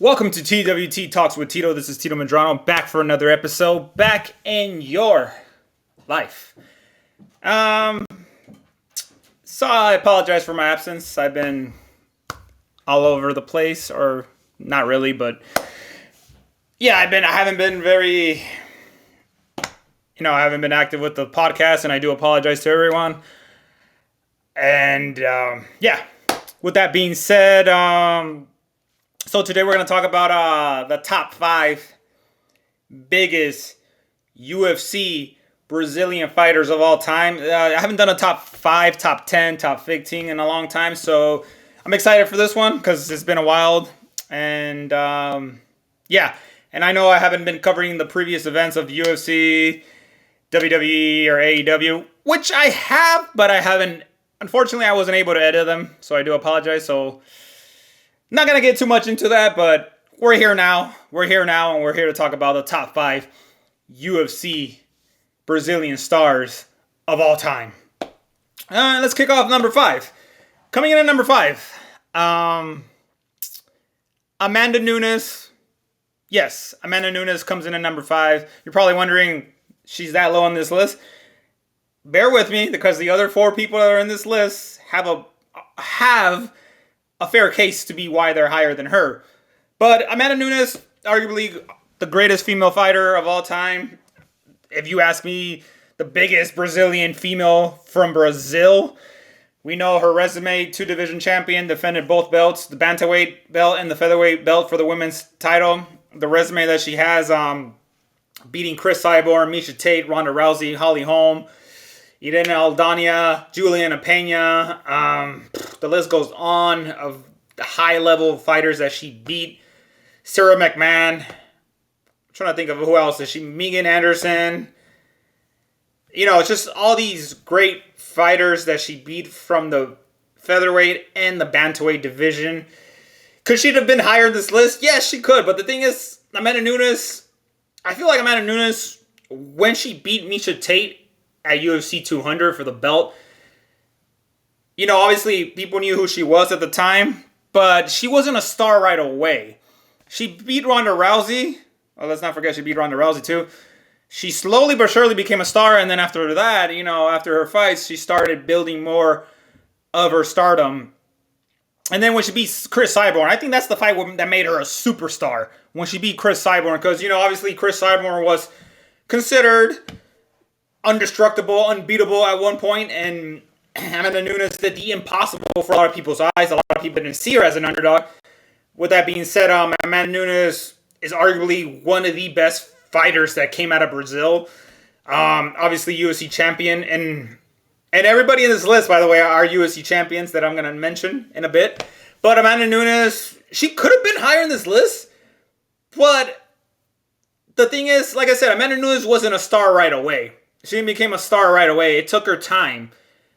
Welcome to TWT Talks with Tito. This is Tito Medrano, back for another episode, back in your life. So I apologize for my absence. I've been all over the place, or not really, but yeah, I haven't been very, I haven't been active with the podcast, and I do apologize to everyone. And with that being said, so today we're going to talk about the top 5 biggest UFC Brazilian fighters of all time. I haven't done a top 5, top 10, top 15 in a long time, so I'm excited for this one because it's been a while. And and I know I haven't been covering the previous events of the UFC, WWE, or AEW, which I have, but I haven't. Unfortunately, I wasn't able to edit them, so I do apologize. So not going to get too much into that, but we're here now. We're here now, and we're here to talk about the top 5 UFC Brazilian stars of all time. Let's kick off number 5. Coming in at number 5, Amanda Nunes. Yes, Amanda Nunes comes in at number 5. You're probably wondering, she's that low on this list. Bear with me, because the other 4 people that are in this list have a fair case to be why they're higher than her. But Amanda Nunes, arguably the greatest female fighter of all time. If you ask me, the biggest Brazilian female from Brazil. We know her resume: 2-division champion, defended both belts, the bantamweight belt and the featherweight belt for the women's title. The resume that she has, beating Chris Cyborg, Miesha Tate, Ronda Rousey, Holly Holm, Irene Aldana, Juliana Pena. The list goes on of the high-level fighters that she beat. Sarah McMahon. I'm trying to think of who else. Is she? Megan Anderson. It's just all these great fighters that she beat from the featherweight and the bantamweight division. Could she have been higher in this list? Yes, she could. But the thing is, Amanda Nunes, I feel like Amanda Nunes, when she beat Miesha Tate at UFC 200 for the belt, obviously people knew who she was at the time, but she wasn't a star right away. She beat Ronda Rousey. Well, let's not forget she beat Ronda Rousey too. She slowly but surely became a star, and then after that, after her fights, she started building more of her stardom. And then when she beat Chris Cyborg, I think that's the fight that made her a superstar, when she beat Chris Cyborg, because, obviously Chris Cyborg was considered indestructible, unbeatable at one point, and Amanda Nunes did the impossible for a lot of people's eyes. A lot of people didn't see her as an underdog. With that being said, Amanda Nunes is arguably one of the best fighters that came out of Brazil. Obviously UFC champion, and everybody in this list, by the way, are UFC champions that I'm going to mention in a bit. But Amanda Nunes, she could have been higher in this list, but the thing is, like I said, Amanda Nunes wasn't a star right away. She became a star right away. It took her time.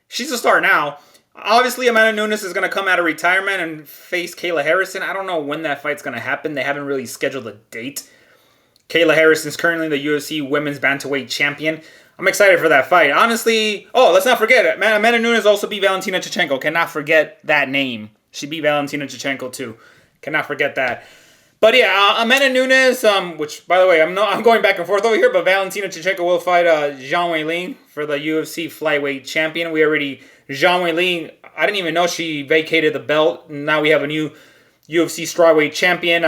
She's a star now. Obviously, Amanda Nunes is going to come out of retirement and face Kayla Harrison. I don't know when that fight's going to happen. They haven't really scheduled a date. Kayla Harrison is currently the UFC Women's Bantamweight Champion. I'm excited for that fight. Honestly, let's not forget it. Amanda Nunes also beat Valentina Shevchenko. Cannot forget that name. She beat Valentina Shevchenko too. Cannot forget that. But yeah, Amanda Nunes, which, by the way, I'm going back and forth over here, but Valentina Shevchenko will fight Zhang Weili for the UFC Flyweight Champion. Zhang Weili, I didn't even know she vacated the belt. Now we have a new UFC Strawweight Champion,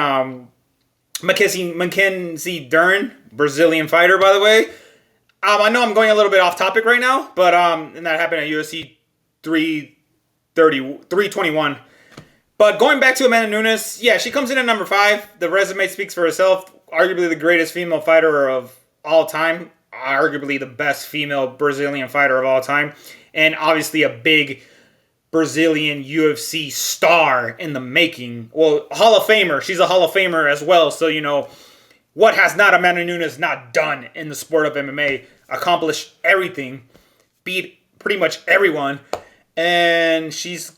Mackenzie Dern, Brazilian fighter, by the way. I know I'm going a little bit off topic right now, but and that happened at UFC 321. But going back to Amanda Nunes, yeah, she comes in at number 5. The resume speaks for herself. Arguably the greatest female fighter of all time. Arguably the best female Brazilian fighter of all time. And obviously a big Brazilian UFC star in the making. Well, Hall of Famer. She's a Hall of Famer as well. So, what has not Amanda Nunes not done in the sport of MMA? Accomplished everything. Beat pretty much everyone. And she's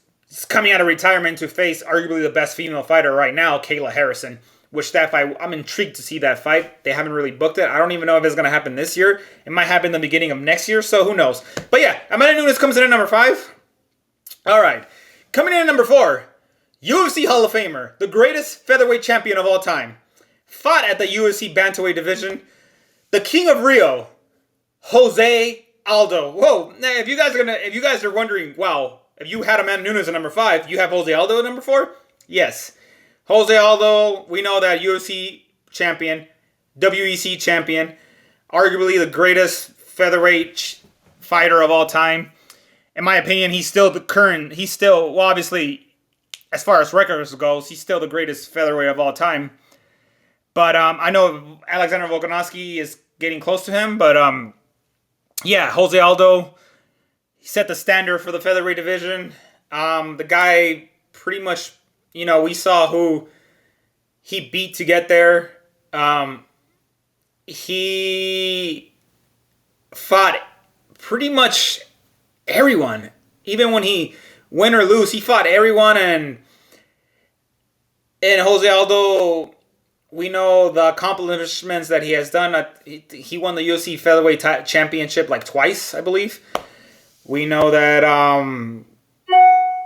coming out of retirement to face arguably the best female fighter right now, Kayla Harrison. Which that fight, I'm intrigued to see that fight. They haven't really booked it. I don't even know if it's going to happen this year. It might happen in the beginning of next year, so who knows. But yeah, Amanda Nunes comes in at number 5. All right. Coming in at number 4, UFC Hall of Famer, the greatest featherweight champion of all time, fought at the UFC bantamweight division, the King of Rio, Jose Aldo. Whoa! Now, if you guys are wondering, wow, if you had Amanda Nunes at number 5, you have Jose Aldo at number 4? Yes, Jose Aldo. We know that UFC champion, WEC champion, arguably the greatest featherweight fighter of all time. In my opinion, he's still, well, obviously, as far as records goes, he's still the greatest featherweight of all time. But I know Alexander Volkanovski is getting close to him. But yeah, Jose Aldo, he set the standard for the featherweight division. The guy pretty much, we saw who he beat to get there. He fought pretty much everyone. Even when he win or lose, he fought everyone. And Jose Aldo, we know the accomplishments that he has done. He won the UFC featherweight championship like twice, I believe. We know that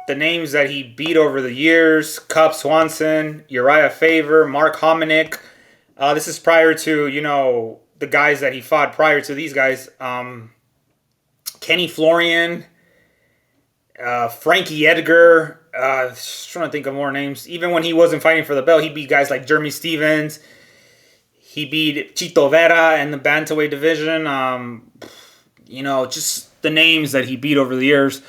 the names that he beat over the years: Cub Swanson, Uriah Faber, Mark Hominick. This is prior to, the guys that he fought prior to these guys. Kenny Florian, Frankie Edgar. Just trying to think of more names. Even when he wasn't fighting for the belt, he beat guys like Jeremy Stevens. He beat Chito Vera in the bantamweight division. Just the names that he beat over the years.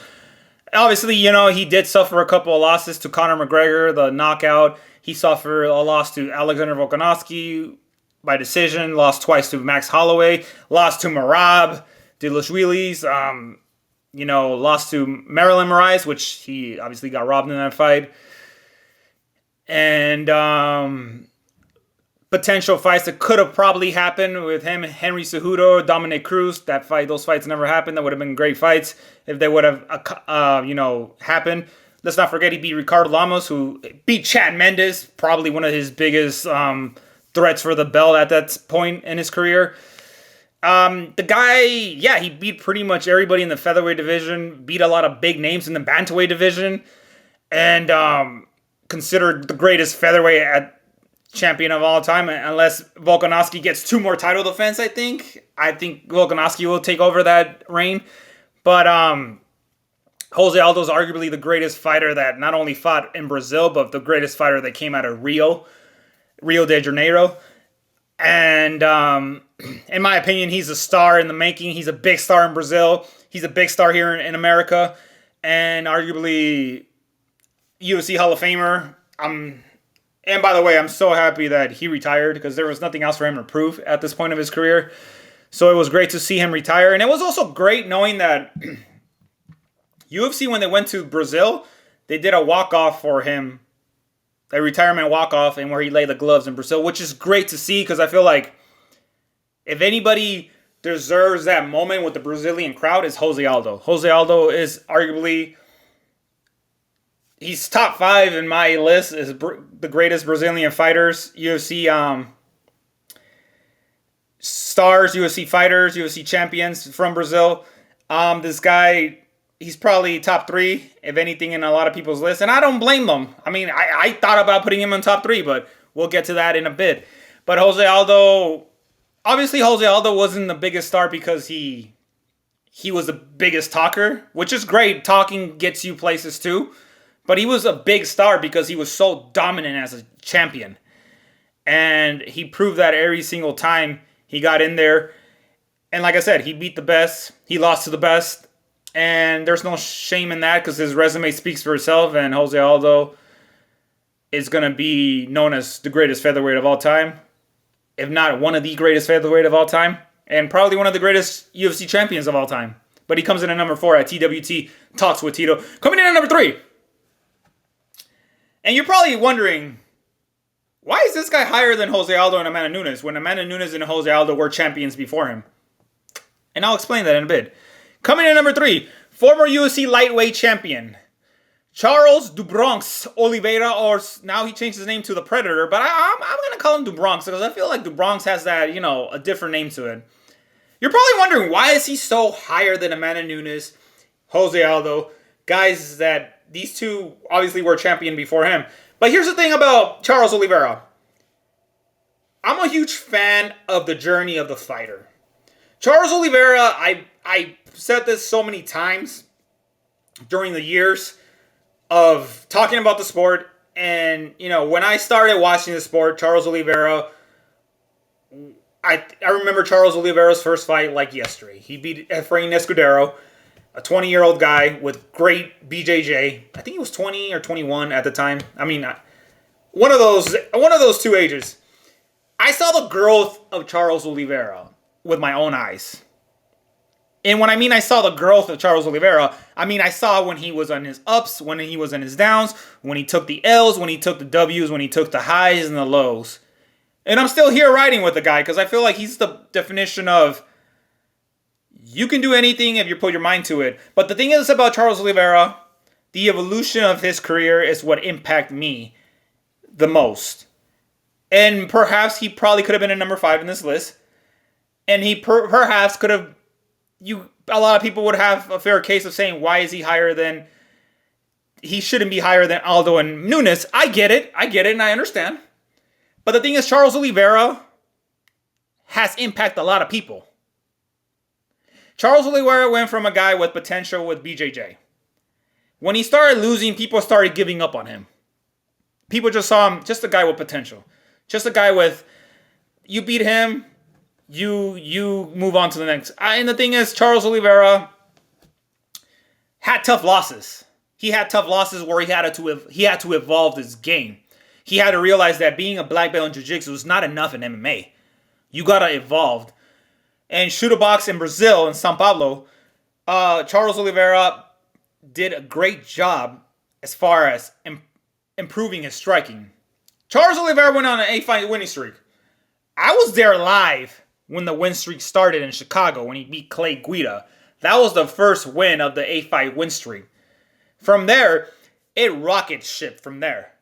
Obviously, he did suffer a couple of losses to Conor McGregor, the knockout. He suffered a loss to Alexander Volkanovski by decision. Lost twice to Max Holloway. Lost to Merab Dvalishvili. Lost to Marilyn Moraes, which he obviously got robbed in that fight. And potential fights that could have probably happened with him, Henry Cejudo, Dominic Cruz. Those fights never happened. That would have been great fights if they would have, happened. Let's not forget he beat Ricardo Lamas, who beat Chad Mendes, probably one of his biggest threats for the belt at that point in his career. The guy, he beat pretty much everybody in the featherweight division, beat a lot of big names in the bantamweight division, and considered the greatest featherweight champion of all time, unless Volkanovski gets 2 more title defense, I think. I think Volkanovski will take over that reign. But Jose Aldo is arguably the greatest fighter that not only fought in Brazil, but the greatest fighter that came out of Rio de Janeiro. And in my opinion, he's a star in the making. He's a big star in Brazil. He's a big star here in America. And arguably UFC Hall of Famer. And by the way, I'm so happy that he retired because there was nothing else for him to prove at this point of his career. So it was great to see him retire. And it was also great knowing that UFC, when they went to Brazil, they did a walk-off for him. A retirement walk-off, and where he laid the gloves in Brazil, which is great to see because I feel like if anybody deserves that moment with the Brazilian crowd, is Jose Aldo. Jose Aldo is arguably, he's top 5 in my list as the greatest Brazilian fighters, UFC stars, UFC fighters, UFC champions from Brazil. This guy, he's probably top 3, if anything, in a lot of people's lists. And I don't blame them. I mean, I thought about putting him in top 3, but we'll get to that in a bit. But Jose Aldo, obviously Jose Aldo wasn't the biggest star because he was the biggest talker, which is great. Talking gets you places too. But he was a big star because he was so dominant as a champion. And he proved that every single time he got in there. And like I said, he beat the best. He lost to the best. And there's no shame in that because his resume speaks for itself. And Jose Aldo is going to be known as the greatest featherweight of all time. If not one of the greatest featherweight of all time. And probably one of the greatest UFC champions of all time. But he comes in at number 4 at TWT Talks with Tito. Coming in at number 3. And you're probably wondering, why is this guy higher than Jose Aldo and Amanda Nunes when Amanda Nunes and Jose Aldo were champions before him? And I'll explain that in a bit. Coming in at number 3, former UFC lightweight champion, Charles do Bronx Oliveira, or now he changed his name to the Predator, but I'm going to call him do Bronx because I feel like do Bronx has that, a different name to it. You're probably wondering, why is he so higher than Amanda Nunes, Jose Aldo, guys that these two obviously were champion before him. But here's the thing about Charles Oliveira. I'm a huge fan of the journey of the fighter. Charles Oliveira, I said this so many times during the years of talking about the sport. And, when I started watching the sport, Charles Oliveira, I remember Charles Oliveira's first fight like yesterday. He beat Efrain Escudero, a 20-year-old guy with great BJJ. I think he was 20 or 21 at the time. I mean, one of those two ages. I saw the growth of Charles Oliveira with my own eyes. And when I mean I saw the growth of Charles Oliveira, I mean I saw when he was on his ups, when he was on his downs, when he took the L's, when he took the W's, when he took the highs and the lows. And I'm still here riding with the guy because I feel like he's the definition of you can do anything if you put your mind to it. But the thing is about Charles Oliveira, the evolution of his career is what impacted me the most. And perhaps he probably could have been a number 5 in this list. And he perhaps could have, a lot of people would have a fair case of saying, why is he higher than, he shouldn't be higher than Aldo and Nunes. I get it, and I understand. But the thing is, Charles Oliveira has impacted a lot of people. Charles Oliveira went from a guy with potential with BJJ. When he started losing, people started giving up on him. People just saw him, just a guy with potential. Just a guy with, you beat him, you move on to the next. And the thing is, Charles Oliveira had tough losses. He had tough losses where he had to evolve his game. He had to realize that being a black belt in jiu-jitsu was not enough in MMA. You gotta evolve. And Shooter Box in Brazil, in São Paulo, Charles Oliveira did a great job as far as improving his striking. Charles Oliveira went on an 8-fight winning streak. I was there live when the win streak started in Chicago when he beat Clay Guida. That was the first win of the 8-fight win streak. From there, it rocket shipped from there.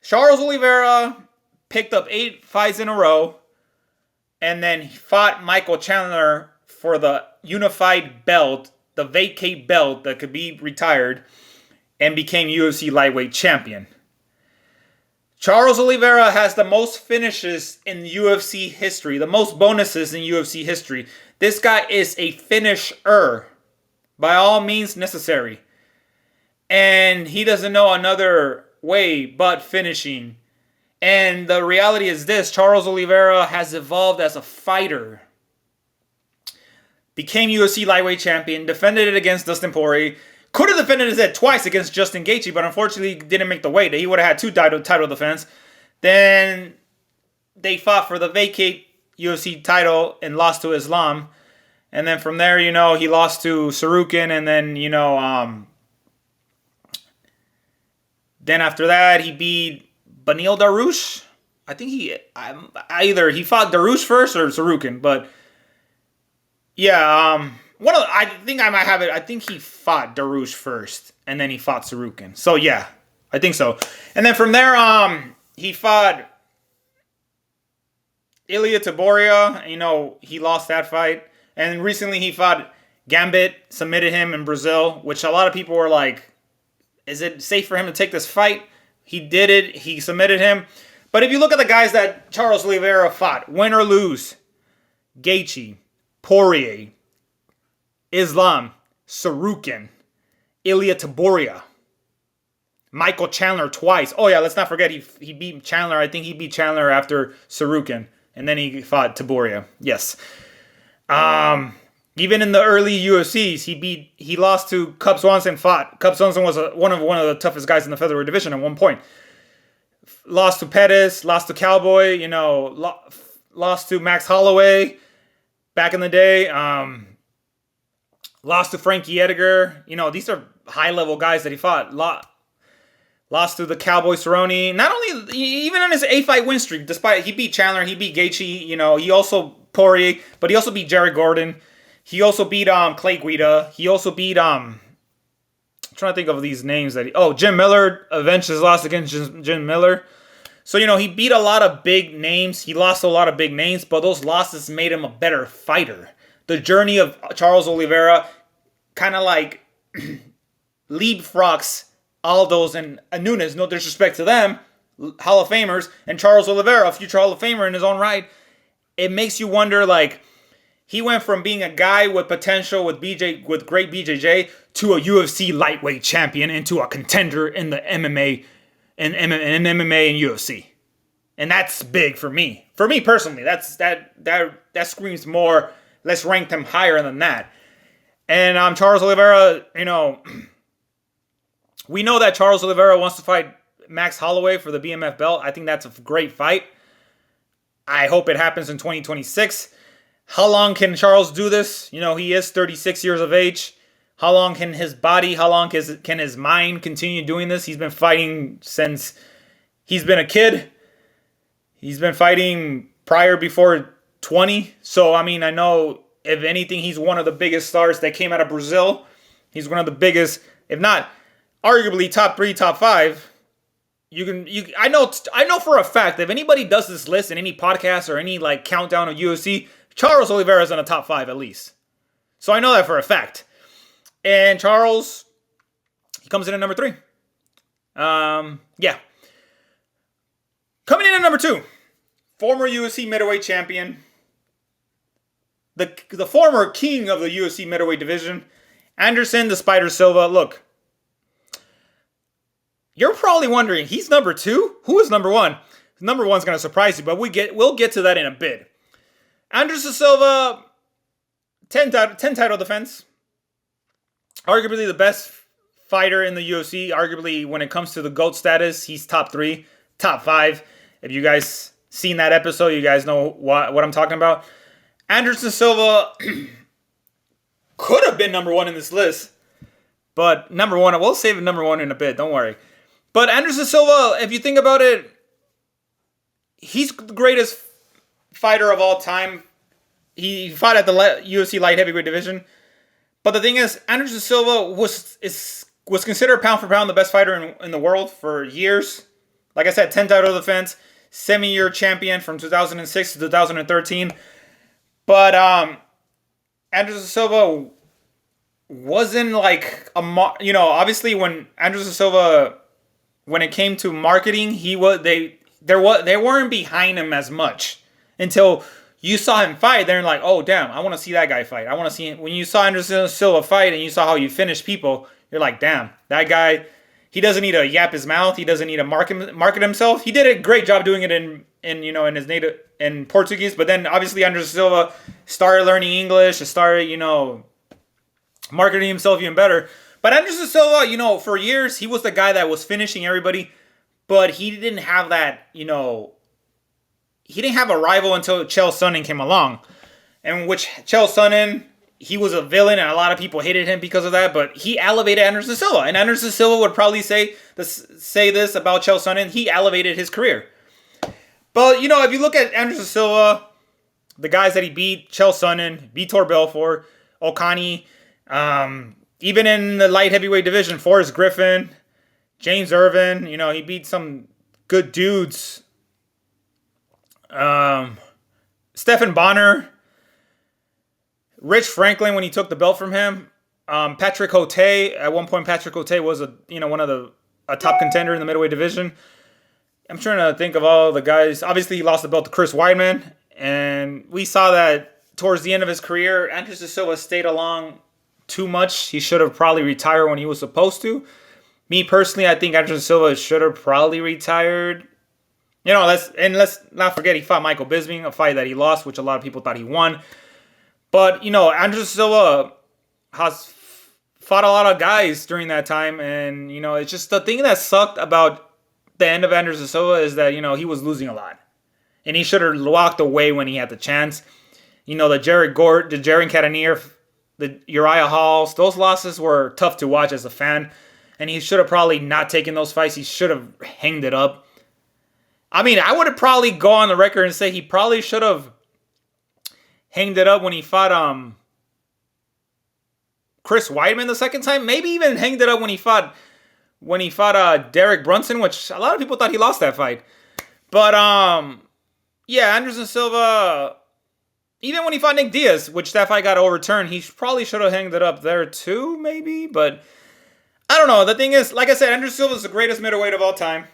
Charles Oliveira picked up 8 fights in a row, and then he fought Michael Chandler for the unified belt, the vacate belt that could be retired, and became UFC lightweight champion. Charles Oliveira has the most finishes in UFC history, the most bonuses in UFC history. This guy is a finisher, by all means necessary. And he doesn't know another way but finishing. And the reality is this, Charles Oliveira has evolved as a fighter. Became UFC lightweight champion, defended it against Dustin Poirier. Could have defended it twice against Justin Gaethje, but unfortunately didn't make the weight. He would have had 2 title defense. Then they fought for the vacate UFC title and lost to Islam. And then from there, he lost to Sarukin. And then, then after that, he beat Beneil Dariush. I think either he fought Dariush first or Sarukin. But yeah, I think I might have it. I think he fought Dariush first, and then he fought Sarukin. So yeah, I think so. And then from there, he fought Ilia Taboria. He lost that fight. And recently he fought Gambit, submitted him in Brazil, which a lot of people were like, is it safe for him to take this fight? He did it. He submitted him. But if you look at the guys that Charles Oliveira fought, win or lose, Gaethje, Poirier, Islam, Sarukin, Ilia Taboria, Michael Chandler twice. Oh yeah, let's not forget he beat Chandler. I think he beat Chandler after Sarukin, and then he fought Taboria. Yes. Even in the early UFCs, he lost to Cub Swanson. Cub Swanson was one of the toughest guys in the featherweight division at one point. Lost to Pettis, lost to Cowboy. Lost to Max Holloway back in the day. Lost to Frankie Edgar. These are high-level guys that he fought. Lost to the Cowboy Cerrone. Not only, even on his 8-fight win streak, despite he beat Chandler, he beat Gaethje, he also Poirier, but he also beat Jared Gordon. He also beat Clay Guida. He also beat I'm trying to think of these names Jim Miller avenged his loss against Jim Miller. So, he beat a lot of big names. He lost a lot of big names, but those losses made him a better fighter. The journey of Charles Oliveira kind of like leapfrogs Aldos and Nunes, no disrespect to them, Hall of Famers, and Charles Oliveira, a future Hall of Famer in his own right, it makes you wonder, like, he went from being a guy with potential with great BJJ to a UFC lightweight champion into a contender in the MMA and MMA and UFC. And that's big for me. For me personally, that screams more. Let's rank them higher than that. And Charles Oliveira, we know that Charles Oliveira wants to fight Max Holloway for the BMF belt. I think that's a great fight. I hope it happens in 2026. How long can Charles do this? He is 36 years of age. How long can his body, can his mind continue doing this? He's been fighting since he's been a kid. He's been fighting before 20. So, I know, if anything, he's one of the biggest stars that came out of Brazil. He's one of the biggest, if not arguably top 3, top 5. I know for a fact, if anybody does this list in any podcast or any countdown of UFC, Charles Oliveira is in the top 5 at least. So I know that for a fact. And Charles, he comes in at number 3. Yeah. Coming in at number 2, former UFC middleweight champion, the former king of the UFC middleweight division, Anderson the Spider Silva. Look, you're probably wondering, he's number 2? Who is number 1? Number 1's going to surprise you, but we'll get to that in a bit. Anderson Silva, 10 title defense. Arguably the best fighter in the UFC. Arguably, when it comes to the GOAT status, he's top 3, top 5. If you guys seen that episode, you guys know what I'm talking about. Anderson Silva could have been number 1 in this list. But number 1, we'll save number 1 in a bit. Don't worry. But Anderson Silva, if you think about it, he's the greatest fighter of all time. He fought at the UFC light heavyweight division. But the thing is, Anderson Silva was considered pound for pound the best fighter in the world for years. Like I said, 10 title defense, semi-year champion from 2006 to 2013. But Anderson Silva wasn't obviously when Anderson Silva, when it came to marketing, they weren't behind him as much until you saw him fight. They're like, oh damn, I want to see that guy fight. I want to see him. When you saw Anderson Silva fight and you saw how you finish people, you're like, damn, that guy, he doesn't need to yap his mouth. He doesn't need to market himself. He did a great job doing it in his native in Portuguese. But then obviously Anderson Silva started learning English, started marketing himself even better. But Anderson Silva, for years he was the guy that was finishing everybody, but he didn't have that, he didn't have a rival until Chael Sonnen came along. And which Chael Sonnen, he was a villain and a lot of people hated him because of that, but he elevated Anderson Silva. And Anderson Silva would probably say this about Chael Sonnen, he elevated his career. But, if you look at Anderson Silva, the guys that he beat, Chael Sonnen, Vitor Belfort, Okani, even in the light heavyweight division, Forrest Griffin, James Irvin, he beat some good dudes. Stephen Bonner, Rich Franklin when he took the belt from him, Patrick Cote. At one point, Patrick Cote was one of a top contender in the middleweight division. I'm trying to think of all the guys. Obviously, he lost the belt to Chris Weidman, and we saw that towards the end of his career, Anderson Silva stayed along too much. He should have probably retired when he was supposed to. Me personally, I think Anderson Silva should have probably retired. Let's not forget he fought Michael Bisping, a fight that he lost, which a lot of people thought he won. But, Anderson Silva has fought a lot of guys during that time. And, it's just the thing that sucked about the end of Anderson Silva is that, he was losing a lot. And he should have walked away when he had the chance. The Jared Gort, the Jaron Cannonier, the Uriah Halls, those losses were tough to watch as a fan. And he should have probably not taken those fights. He should have hanged it up. I would have probably go on the record and say he probably should have hanged it up when he fought Chris Weidman the second time. Maybe even hanged it up when he fought Derek Brunson, which a lot of people thought he lost that fight. But Anderson Silva, even when he fought Nick Diaz, which that fight got overturned, he probably should have hanged it up there too, maybe. But I don't know. The thing is, like I said, Anderson Silva is the greatest middleweight of all time.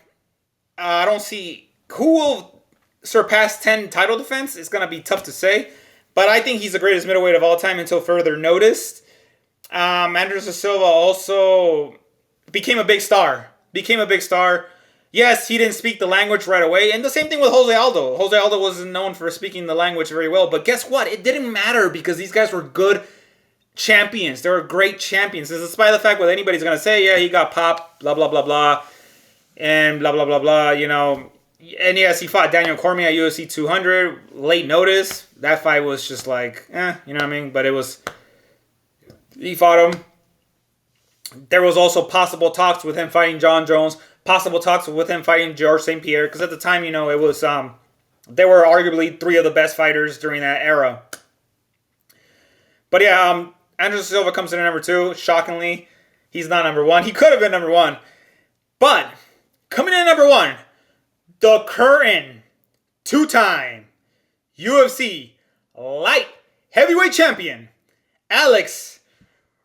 I don't see who will surpass 10 title defense. It's going to be tough to say. But I think he's the greatest middleweight of all time until further noticed. Anderson Silva also became a big star. Yes, he didn't speak the language right away. And the same thing with Jose Aldo. Jose Aldo wasn't known for speaking the language very well. But guess what? It didn't matter because these guys were good champions. They were great champions. Despite the fact what anybody's going to say, yeah, he got popped, blah, blah, blah, blah, and blah, blah, blah, blah, you know. And yes, he fought Daniel Cormier at UFC 200, late notice. That fight was just like, you know what I mean? But he fought him. There was also possible talks with him fighting John Jones, possible talks with him fighting Georges St. Pierre, because at the time, you know, it was, they were arguably three of the best fighters during that era. But yeah, Anderson Silva comes in at number 2. Shockingly, he's not number 1. He could have been number 1. But coming in at number 1, the current 2-time UFC light heavyweight champion, Alex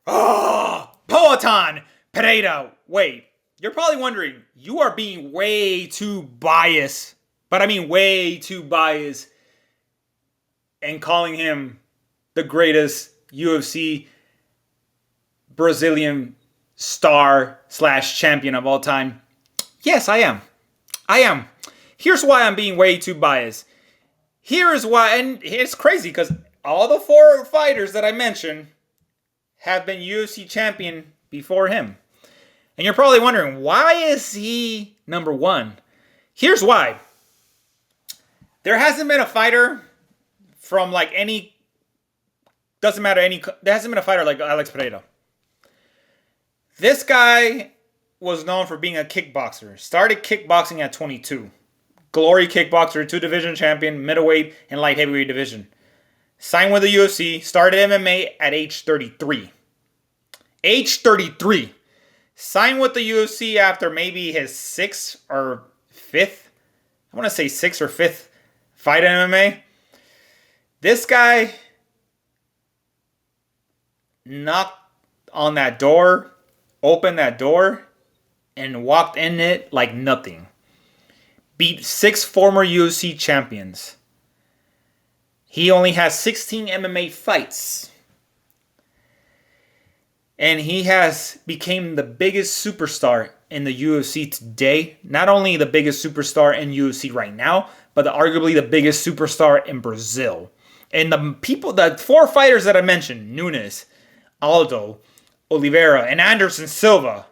Poatan Pereira. Wait, you're probably wondering, you are being way too biased. But I mean way too biased. And calling him the greatest UFC Brazilian star / champion of all time. Yes, I am. Here's why I'm being way too biased. Here is why, and it's crazy because all the 4 fighters that I mentioned have been UFC champion before him. And you're probably wondering, why is he number 1? Here's why. There hasn't been a fighter from like any, there hasn't been a fighter like Alex Pereira. This guy was known for being a kickboxer. Started kickboxing at 22. Glory kickboxer, 2-division champion, middleweight and light heavyweight division. Signed with the UFC, started MMA at age 33. Age 33. Signed with the UFC after maybe his 6th or 5th. I want to say 6th or 5th fight in MMA. This guy knocked on that door, opened that door, and walked in it like nothing. Beat 6 former UFC champions. He only has 16 MMA fights. And he has become the biggest superstar in the UFC today. Not only the biggest superstar in UFC right now, but arguably the biggest superstar in Brazil. And the 4 fighters that I mentioned, Nunes, Aldo, Oliveira, and Anderson Silva.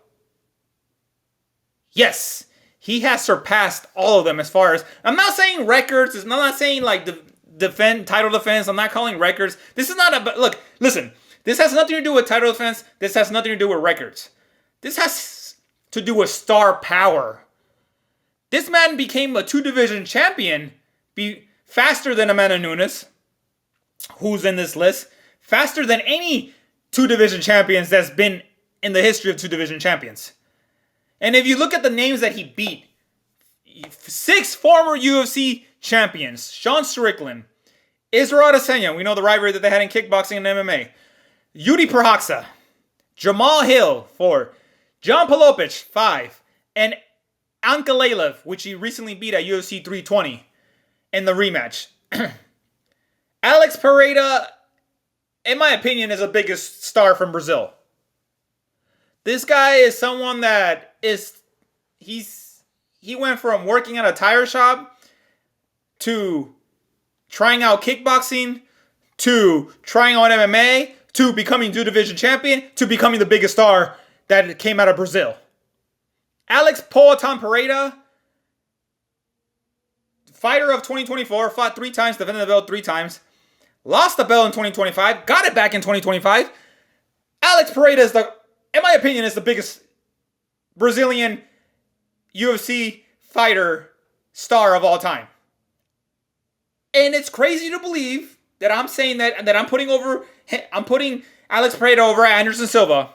Yes, he has surpassed all of them as far as, I'm not saying records, I'm not saying like title defense, I'm not calling records. This is not about, look, listen, this has nothing to do with title defense, this has nothing to do with records. This has to do with star power. This man became a 2-division champion faster than Amanda Nunes, who's in this list, faster than any 2-division champions that's been in the history of 2-division champions. And if you look at the names that he beat, 6 former UFC champions, Sean Strickland, Israel Adesanya, we know the rivalry that they had in kickboxing and MMA, Yuri Prochazka, Jamal Hill, 4, John Palopich, 5, and Ankalaev, which he recently beat at UFC 320 in the rematch. Alex Pereira, in my opinion, is the biggest star from Brazil. This guy is someone that he went from working at a tire shop to trying out kickboxing to trying on MMA to becoming 2-division champion to becoming the biggest star that came out of Brazil. Alex Poatan Pereira, fighter of 2024, fought 3 times, defended the belt 3 times, lost the belt in 2025, got it back in 2025. Alex Pereira is in my opinion, is the biggest Brazilian UFC fighter star of all time. And it's crazy to believe that I'm saying that I'm putting Alex Pereira over Anderson Silva,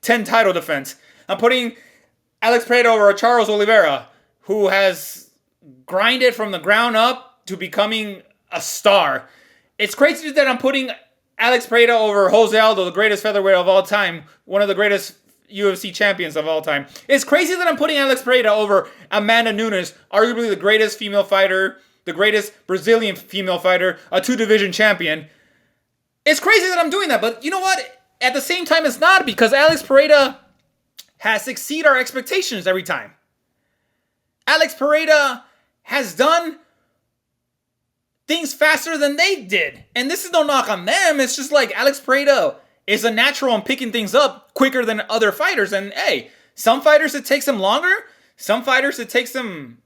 10 title defense. I'm putting Alex Pereira over Charles Oliveira, who has grinded from the ground up to becoming a star. It's crazy that I'm putting Alex Pereira over Jose Aldo, the greatest featherweight of all time, one of the greatest UFC champions of all time. It's crazy that I'm putting Alex Pereira over Amanda Nunes, arguably the greatest female fighter, the greatest Brazilian female fighter, a 2-division champion. It's crazy that I'm doing that, but you know what? At the same time, it's not, because Alex Pereira has exceeded our expectations every time. Alex Pereira has done things faster than they did. And this is no knock on them. It's just like Alex Pereira is a natural in picking things up quicker than other fighters. And hey, some fighters it takes them longer. Some fighters it takes them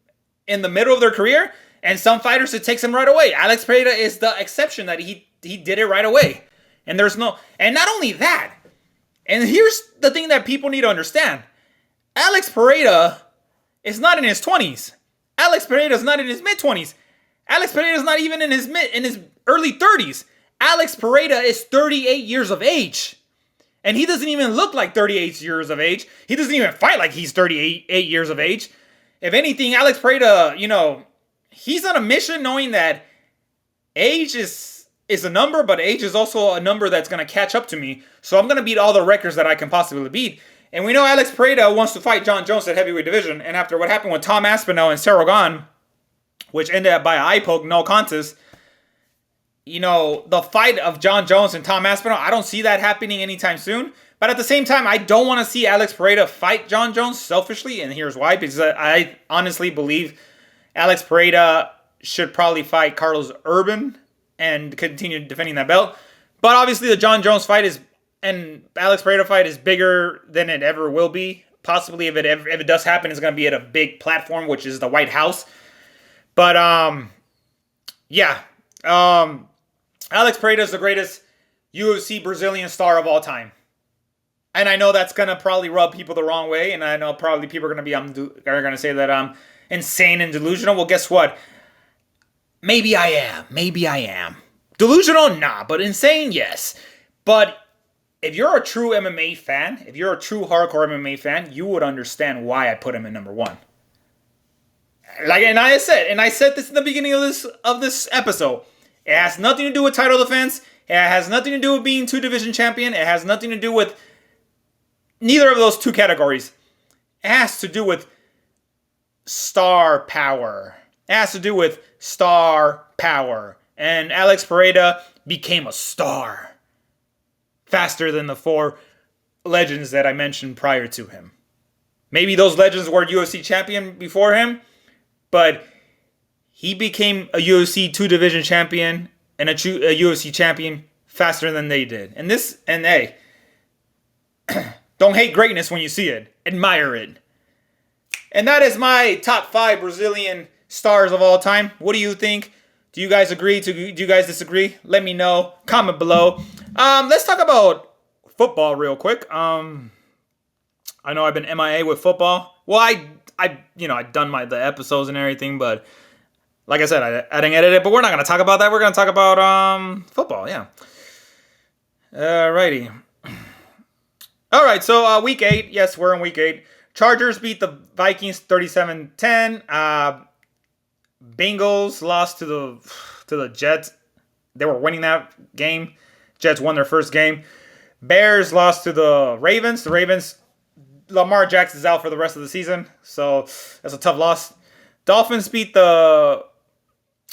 in the middle of their career. And some fighters it takes them right away. Alex Pereira is the exception that he did it right away. And not only that, and here's the thing that people need to understand. Alex Pereira is not in his 20s. Alex Pereira is not in his mid-20s. Alex Pereira is not even in his early 30s. Alex Pereira is 38 years of age. And he doesn't even look like 38 years of age. He doesn't even fight like he's 38 years of age. If anything, Alex Pereira, he's on a mission knowing that age is a number, but age is also a number that's going to catch up to me. So I'm going to beat all the records that I can possibly beat. And we know Alex Pereira wants to fight John Jones at heavyweight division. And after what happened with Tom Aspinall and Sarragon, which ended up by an eye poke, no contest, the fight of John Jones and Tom Aspinall, I don't see that happening anytime soon. But at the same time, I don't want to see Alex Pereira fight John Jones selfishly. And here's why. Because I honestly believe Alex Pereira should probably fight Carlos Urban and continue defending that belt. But obviously the John Jones fight and Alex Pereira fight is bigger than it ever will be. Possibly if it does happen, it's going to be at a big platform, which is the White House. But Alex Pereira is the greatest UFC Brazilian star of all time. And I know that's going to probably rub people the wrong way. And I know probably people are going to say that I'm insane and delusional. Well, guess what? Maybe I am. Delusional? Nah. But insane? Yes. But if you're a true MMA fan, if you're a true hardcore MMA fan, you would understand why I put him in number one. I said this in the beginning of this episode. It has nothing to do with title defense. It has nothing to do with being 2-division champion. It has nothing to do with neither of those two categories. It has to do with star power. It has to do with star power. And Alex Pereira became a star faster than the 4 legends that I mentioned prior to him. Maybe those legends were UFC champion before him, but he became a UFC 2-division champion and a UFC champion faster than they did. And hey, don't hate greatness when you see it. Admire it. And that is my top 5 Brazilian stars of all time. What do you think? Do you guys agree? Do you guys disagree? Let me know. Comment below. Let's talk about football real quick. I know I've been MIA with football. Well, I've done the episodes and everything, but like I said, I didn't edit it. But we're not going to talk about that. We're going to talk about football. Yeah. Alrighty. All right. So week 8. Yes, we're in week 8. Chargers beat the Vikings 37-10. Bengals lost to the Jets. They were winning that game. Jets won their first game. Bears lost to the Ravens. The Ravens, Lamar Jackson's out for the rest of the season, so that's a tough loss. Dolphins beat the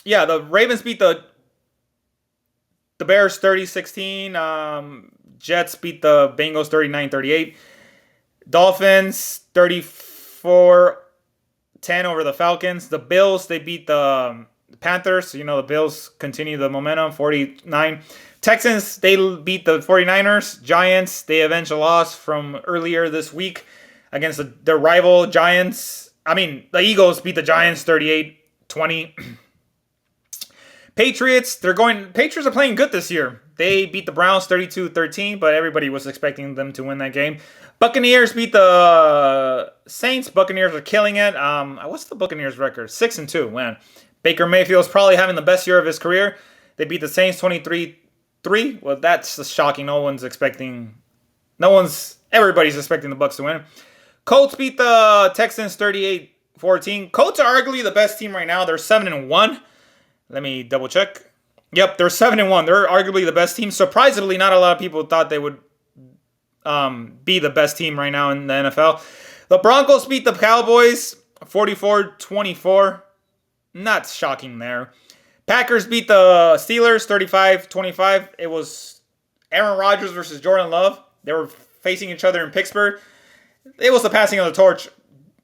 Ravens beat the Bears 30-16. Jets beat the Bengals 39-38. Dolphins 34-10 over the Falcons. The Bills, they beat the Panthers. The Bills continue the momentum, 49. Texans, they beat the 49ers. Giants, they avenged a loss from earlier this week against their rival Giants. The Eagles beat the Giants 38-20. Patriots are playing good this year. They beat the Browns 32-13, but everybody was expecting them to win that game. Buccaneers beat the Saints. Buccaneers are killing it. What's the Buccaneers record? 6-2. Man, Baker Mayfield's probably having the best year of his career. They beat the Saints 23-3. Well, that's just shocking. Everybody's expecting the Bucs to win. Colts beat the Texans 38-14. Colts are arguably the best team right now. They're 7-1. Let me double check. Yep, they're 7-1. They're arguably the best team. Surprisingly, not a lot of people thought they would be the best team right now in the NFL. The Broncos beat the Cowboys 44-24. Not shocking there. Packers beat the Steelers 35-25. It was Aaron Rodgers versus Jordan Love. They were facing each other in Pittsburgh. It was the passing of the torch.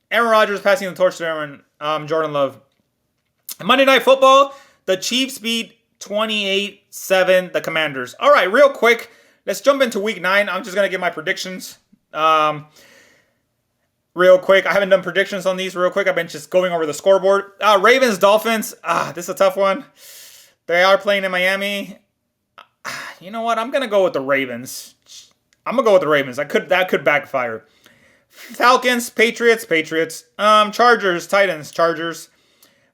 Aaron Rodgers passing the torch to Jordan Love. Monday Night Football, the Chiefs beat 28-7 the Commanders. All right, real quick, let's jump into Week 9. I'm just going to give my predictions. Real quick, I haven't done predictions on these real quick. I've been just going over the scoreboard. Ravens, Dolphins. This is a tough one. They are playing in Miami. You know what? I'm going to go with the Ravens. That could backfire. Falcons, Patriots. Chargers, Titans, Chargers.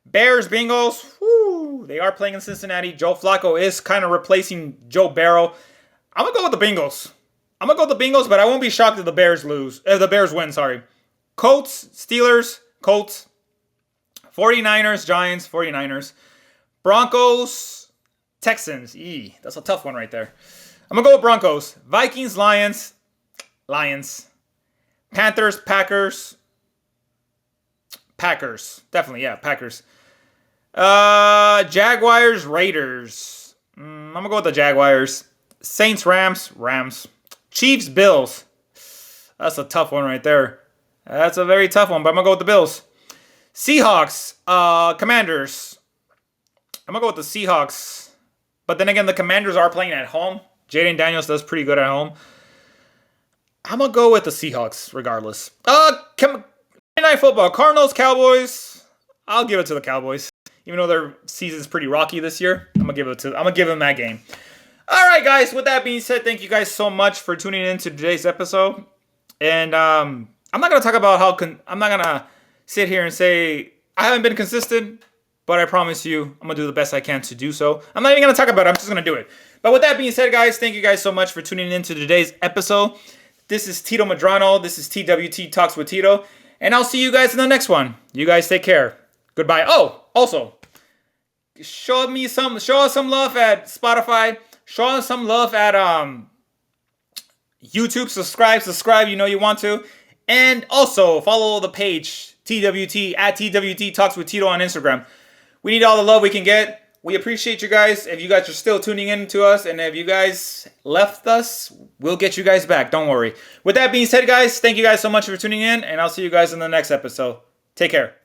Bears, Bengals. Whoo, they are playing in Cincinnati. Joe Flacco is kind of replacing Joe Burrow. I'm going to go with the Bengals. But I won't be shocked if the Bears win, sorry. Colts, Steelers, Colts. 49ers, Giants, 49ers. Broncos, Texans. That's a tough one right there. I'm going to go with Broncos. Vikings, Lions. Panthers, Packers. Definitely, yeah, Packers. Jaguars, Raiders. I'm going to go with the Jaguars. Saints, Rams. Chiefs, Bills. That's a tough one right there. That's a very tough one, but I'm going to go with the Bills. Seahawks, Commanders. I'm going to go with the Seahawks. But then again, the Commanders are playing at home. Jaden Daniels does pretty good at home. I'm going to go with the Seahawks regardless. Monday Night Football, Cardinals, Cowboys. I'll give it to the Cowboys. Even though their season's pretty rocky this year, I'm going to give them that game. All right, guys. With that being said, thank you guys so much for tuning in to today's episode. And I'm not going to talk about I'm not going to sit here and say I haven't been consistent, but I promise you I'm going to do the best I can to do so. I'm not even going to talk about it. I'm just going to do it. But with that being said, guys, thank you guys so much for tuning in to today's episode. This is Tito Madrano. This is TWT Talks with Tito. And I'll see you guys in the next one. You guys take care. Goodbye. Oh, also, show us some love at Spotify. Show us some love at YouTube. Subscribe. You know you want to. And also follow the page TWT at TWT Talks with Tito on Instagram. We need all the love we can get. We appreciate you guys. If you guys are still tuning in to us, and if you guys left us, we'll get you guys back. Don't worry. With that being said, guys, thank you guys so much for tuning in, and I'll see you guys in the next episode. Take care.